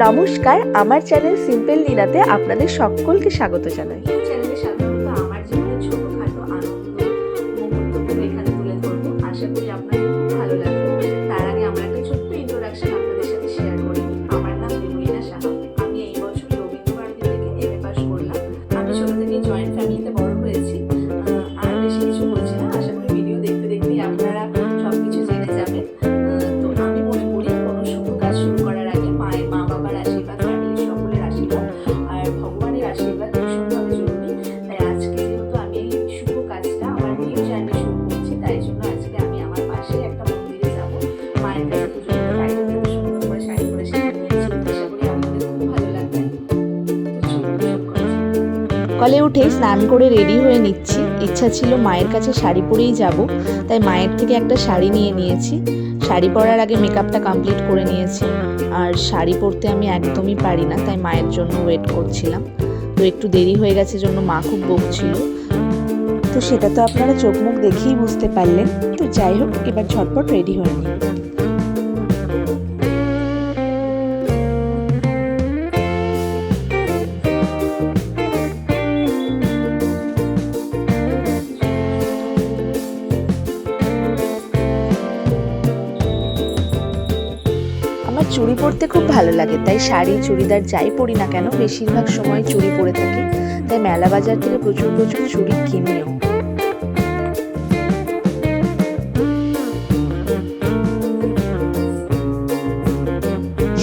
নমস্কার, আমার channel simple নীলাতে আপনাদের সকলকে স্বাগত জানাই। এই চ্যানেলে সাধারণত আমার জীবনের ছোটখাটো আনন্দ মুহূর্তগুলো এখানে তুলে ধরবো। আশা করি আপনাদের খুব ভালো লাগবে। তার আগে আমরা একটা ছোট্ট ইন্ট্রোডাকশন আপনাদের সাথে শেয়ার করি। আমার নাম বিমলিনা সাহা। আমি এই বছর রবীন্দ্রভারতী থেকে এমএ পাস করলাম। আমি ছোট থেকে জয়েন্ট ফ্যামিলিতে বড় হয়েছি। আর বেশি কিছু বলছি না, আশা করি ভিডিও দেখতে দেখতেই আপনারা সবকিছু জেনে যাবেন। তো আমি মনে করি কোনো শুভ কাজ শুরু করার আগে মায়ের মা বাবার আশীর্বাদ, ফ্যামিলির সকলের আশীর্বাদ আর ভগবানের আশীর্বাদ ভীষণভাবে জরুরি। তাই আজকে যেহেতু আমি এই শুভ কাজটা আমার নিউ জার্নি শুরু করছি, তাই জন্য আজকে আমি আমার পাশে একটা মন্দিরে যাব, মায়ের কাছে পুজো দিতে। বাইরে থেকে সুন্দর করে শাড়ি পরে সেজে নিয়েছি। আশা করি আপনাদের খুব ভালো লাগবে। সকালে উঠে স্নান করে রেডি হয়ে নিচ্ছি। ইচ্ছা ছিল মায়ের কাছে শাড়ি পরেই যাব, তাই মায়ের থেকে একটা শাড়ি নিয়ে নিয়েছি। শাড়ি পরার আগে মেকআপটা কমপ্লিট করে নিয়েছি। আর শাড়ি পরতে আমি একদমই পারি না, তাই মায়ের জন্য ওয়েট করছিলাম। তো একটু দেরি হয়ে গেছে জন্য মা খুব বকছিল। তো সেটা তো আপনারা চোখ মুখ দেখেই বুঝতে পারলেন। তো যাই হোক, এবার ঝটপট রেডি হয়ে নিই। আমার চুড়ি পরতে খুব ভালো লাগে, তাই শাড়ি চুড়িদার যাই পরি না কেন বেশিরভাগ সময় চুড়ি পরে থাকি। তাই মেলা বাজার থেকে প্রচুর চুড়ি কিনিও।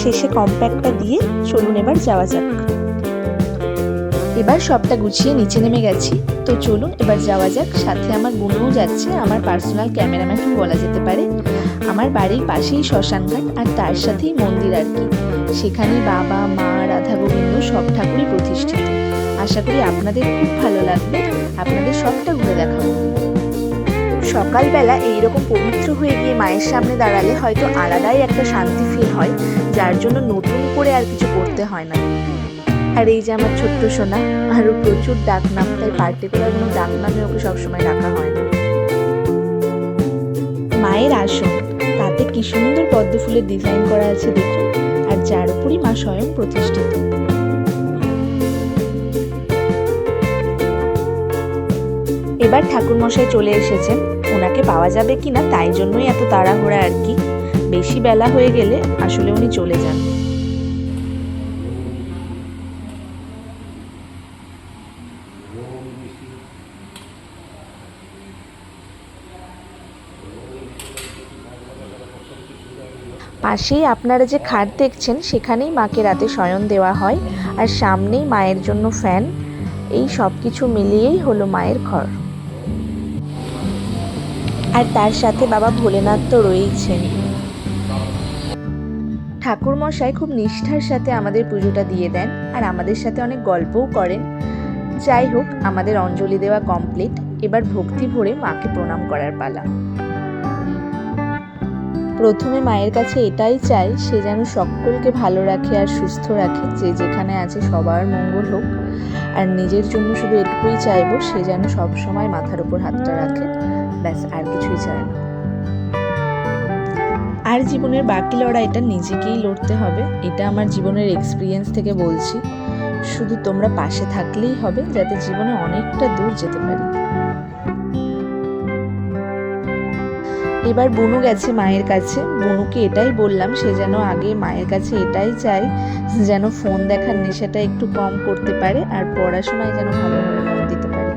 শেষে কম্প্যাক্টটা দিয়ে চলুন এবার যাওয়া যাক। এবার সবটা গুছিয়ে নিচে নেমে গেছি। তো চলুন এবার যাওয়া যাক। সাথে আমার বোনও যাচ্ছে, আমার পার্সোনাল ক্যামেরাম্যান বলা যেতে পারে। আমার বাড়ির পাশেই শ্মশানঘাট, আর তার সাথেই মন্দির আর কি। সেখানে বাবা মা রাধা গোবিন্দ সব ঠাকুরই প্রতিষ্ঠিত। আশা করি আপনাদের খুব ভালো লাগবে। আপনাদের সবটা ঘুরে দেখাবো। সকালবেলা এইরকম পবিত্র হয়ে গিয়ে মায়ের সামনে দাঁড়ালে হয়তো আলাদাই একটা শান্তি ফিল হয়, যার জন্য নতুন করে আর কিছু করতে হয় না। আর এই যে আমার ছোট্ট সোনা, আরও প্রচুর ডাকনাম, তাই পার্টিকুলার কোনো ডাকনামে ওকে সবসময় ডাকা হয় না। মায়ের আসন, তাতে কি সুন্দর পদ্ম ফুলের ডিজাইন করা আছে দেখুন, আর যার উপরই মা স্বয়ং প্রতিষ্ঠিত। এবার ঠাকুরমশাই চলে এসেছেন। ওনাকে পাওয়া যাবে কিনা তাই জন্যই এত তাড়াহুড়া আর কি। বেশি বেলা হয়ে গেলে আসলে উনি চলে যান। পাশেই আপনারা যে খাট দেখছেন, সেখানেই মাকে রাতে শয়ন দেওয়া হয়, আর সামনেই মায়ের জন্য ফ্যান। এই সব কিছু মিলিয়েই হলো মায়ের ঘর। আর তার সাথে বাবা ভোলেনাথ তো রয়েইছেন। ঠাকুরমশাই খুব নিষ্ঠার সাথে আমাদের পুজোটা দিয়ে দেন, আর আমাদের সাথে অনেক গল্পও করেন। যাই হোক, আমাদের অঞ্জলি দেওয়া কমপ্লিট। এবার ভক্তি ভরে মাকে প্রণাম করার পালা। প্রথমে মায়ের কাছে এটাই চাই, সে যেন সকলকে ভালো রাখে আর সুস্থ রাখে, যে যেখানে আছে সবার মঙ্গল হোক। আর নিজের জন্য শুধু এটুকুই চাইবো, সে যেন সব সময় মাথার উপর হাতটা রাখে, ব্যাস, আর কিছুই চায় না। আর জীবনের বাকি লড়াইটা নিজেকেই লড়তে হবে, এটা আমার জীবনের এক্সপিরিয়েন্স থেকে বলছি। শুধু তোমরা পাশে থাকলেই হবে, যাতে জীবনে অনেকটা দূর যেতে পারি। এবার বুনু গেছে মায়ের কাছে। বুনুকে এটাই বললাম, সে যেন আগে মায়ের কাছে এটাই চাই, যেন ফোন দেখার নেশাটা একটু কম করতে পারে, আর পড়াশোনায় যেন ভালোভাবে মন দিতে পারে।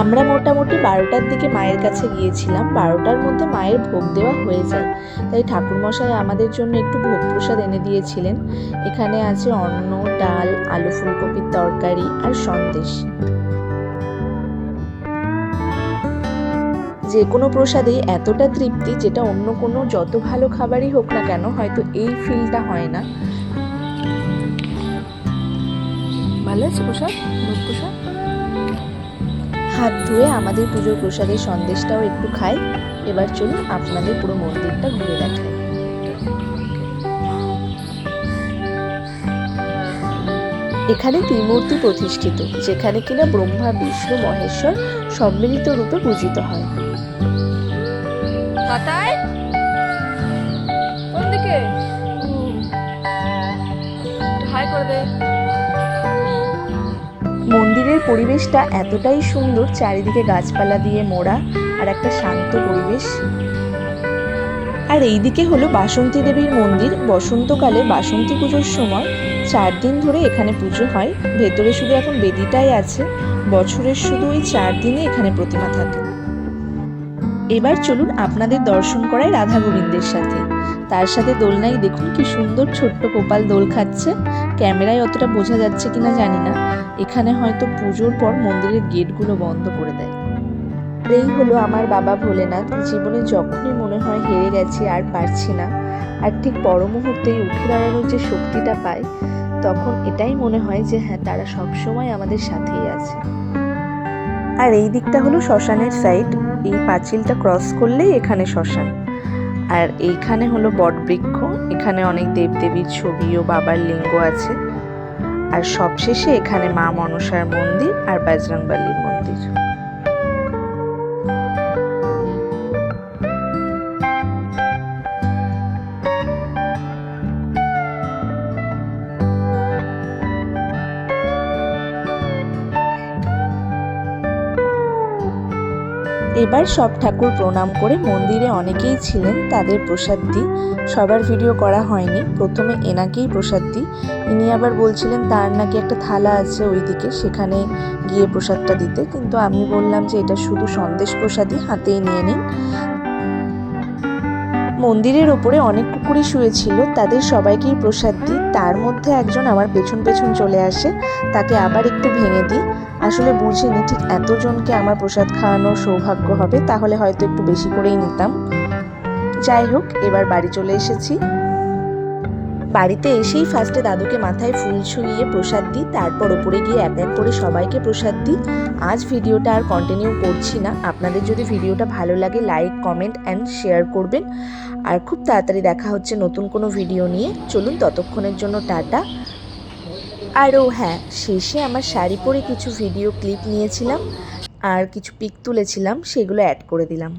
আমরা মোটামুটি 12টার দিকে মায়ের কাছে গিয়েছিলাম। 12টার মধ্যে মায়ের ভোগ দেওয়া হয়ে যায়, তাই ঠাকুরমশাই আমাদের জন্য একটু ভোগ প্রসাদ এনে দিয়েছিলেন। এখানে আছে অন্ন, ডাল, আলু ফুলকপির তরকারি আর সন্দেশ। যে কোনো প্রসাদেই এতটা তৃপ্তি, যেটা অন্য কোনো যত ভালো খাবারই হোক না কেন হয়তো এই ফিলটা হয় না। ভালো আছে প্রসাদ, ভোগ প্রসাদ। হাত ধুয়ে আমাদের পুজোর প্রসাদের সন্দেশটাও একটু খাই। এবার চলুন আপনাদের পুরো মন্দিরটা ঘুরে দেখাই। এখানে ত্রিমূর্তি প্রতিষ্ঠিত, যেখানে কিনা ব্রহ্মা বিষ্ণু মহেশ্বর সম্মিলিত রূপে পূজিত হয়। কোন দিকে? করে দে। মন্দিরের পরিবেশটা এতটাই সুন্দর, চারিদিকে গাছপালা দিয়ে মোড়া আর একটা শান্ত পরিবেশ। আর এইদিকে হলো বাসন্তী দেবীর মন্দির। বসন্তকালে বাসন্তী পুজোর সময় 4 দিন ধরে এখানে পুজো হয়। ভেতরে শুধু এখন বেদিটাই আছে, বছরের শুধু ওই 4 দিনে এখানে প্রতিমা থাকে। এবার চলুন আপনাদের দর্শন করাই রাধা গোবিন্দের সাথে। তার সাথে দোলনায় দেখুন কি সুন্দর ছোট্ট গোপাল দোল খাচ্ছে। ক্যামেরায় অতটা বোঝা যাচ্ছে কিনা জানি না, এখানে হয়তো পুজোর পর মন্দিরের গেটগুলো বন্ধ করে দেয়। এই হলো আমার বাবা ভোলেনাথ। জীবনে যখনই মনে হয় হেরে গেছি, আর পারছি না, আর ঠিক পর মুহূর্তেই উঠে দাঁড়ানোর যে শক্তিটা পাই, তখন এটাই মনে হয় যে হ্যাঁ, তারা সবসময় আমাদের সাথেই আছে। আর এই দিকটা হলো শ্মশানের সাইড। এই পাঁচিলটা ক্রস করলেই এখানে শ্মশান। আর এইখানে হলো বটবৃক্ষ, এখানে অনেক দেবদেবীর ছবি ও বাবার লিঙ্গ আছে। আর সবশেষে এখানে মা মনসার মন্দির আর বজরংবলীর মন্দির। এবার সব ঠাকুর প্রণাম করে মন্দিরে অনেকেই ছিলেন, তাদের প্রসাদ দিই। সবার ভিডিও করা হয়নি, প্রথমে এনাকেই প্রসাদ দিই। ইনি আবার বলছিলেন তার নাকি একটা থালা আছে ওইদিকে, সেখানে গিয়ে প্রসাদটা দিতে, কিন্তু আমি বললাম যে এটা শুধু সন্দেশ প্রসাদই, হাতেই নিয়ে নিন। মন্দিরের ওপরে অনেক কুকুরই শুয়েছিল, তাদের সবাইকেই প্রসাদ দিই। তার মধ্যে একজন আমার পেছন পেছন চলে আসে, তাকে আবার একটু ভেঙে দিই। আসলে বুঝিনি ঠিক এতজনকে আমার প্রসাদ খাওয়ানোর সৌভাগ্য হবে, তাহলে হয়তো একটু বেশি করেই নিতাম। যাই হোক, এবার বাড়ি চলে এসেছি। বাড়িতে এসেই ফার্স্টে দাদুকে মাথায় ফুল ছুঁইয়ে প্রসাদ দিই, তারপর ওপরে গিয়ে এক এক করে সবাইকে প্রসাদ দিই। আজ ভিডিওটা আর কন্টিনিউ করছি না। আপনাদের যদি ভিডিওটা ভালো লাগে, লাইক, কমেন্ট অ্যান্ড শেয়ার করবেন। আর খুব তাড়াতাড়ি দেখা হচ্ছে নতুন কোনো ভিডিও নিয়ে। চলুন, ততক্ষণের জন্য টাটা। আর ও হ্যাঁ, শেষে আমার শাড়ি পরে কিছু ভিডিও ক্লিপ নিয়েছিলাম আর কিছু পিক তুলেছিলাম, সেগুলো অ্যাড করে দিলাম।